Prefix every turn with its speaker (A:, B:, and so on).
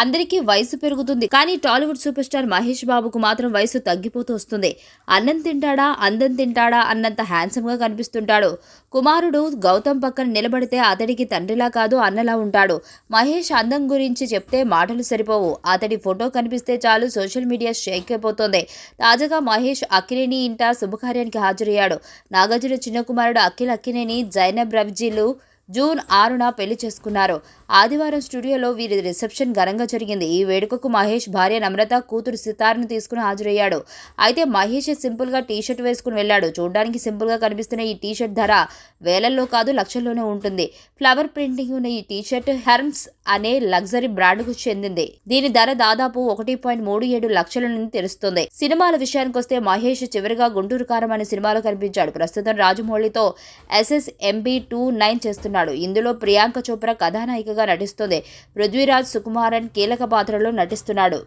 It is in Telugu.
A: అందరికీ వయసు పెరుగుతుంది, కానీ టాలీవుడ్ సూపర్ స్టార్ మహేష్ బాబుకు మాత్రం వయసు తగ్గిపోతూ వస్తుంది. అన్నం తింటాడా, అందం తింటాడా అన్నంత హ్యాండ్సమ్ గా కనిపిస్తుంటాడు. కుమారుడు గౌతమ్ పక్కన నిలబడితే అతడికి తండ్రిలా కాదు అన్నలా ఉంటాడు. మహేష్ అందం గురించి చెప్తే మాటలు సరిపోవు. అతడి ఫోటో కనిపిస్తే చాలు సోషల్ మీడియా షేక్ అయిపోతుంది. తాజాగా మహేష్ అక్కినేని ఇంట శుభకార్యానికి హాజరయ్యాడు. నాగార్జున చిన్న కుమారుడు అఖిల్ అక్కినేని, జైనబ్ రవిజీలు జూన్ 6న పెళ్లి చేసుకున్నారు. ఆదివారం స్టూడియోలో వీరి రిసెప్షన్ ఘనంగా జరిగింది. ఈ వేడుకకు మహేష్ భార్య నమ్రత, కూతురు సితార్ను తీసుకుని హాజరయ్యాడు. అయితే మహేష్ సింపుల్ గా టీషర్ట్ వేసుకుని వెళ్లాడు. చూడడానికి సింపుల్ గా కనిపిస్తున్న ఈ టీషర్ట్ ధర వేలల్లో కాదు లక్షల్లోనే ఉంటుంది. ఫ్లవర్ ప్రింటింగ్ ఉన్న ఈ టీషర్ట్ హెర్మ్స్ అనే లగ్జరీ బ్రాండ్కు చెందింది. దీని ధర దాదాపు 1.37 లక్షల నుండి తెలుస్తుంది. సినిమాల విషయానికొస్తే మహేష్ చివరిగా గుంటూరు కారం అనే సినిమాలో కనిపించాడు. ప్రస్తుతం రాజమౌళితో SSMB29 చేస్తున్నాడు. ఇందులో ప్రియాంక చోప్రా కథానాయికగా నటిస్తుంది. పృథ్వీరాజ్ సుకుమారన్ కీలక పాత్రలో నటిస్తున్నాడు.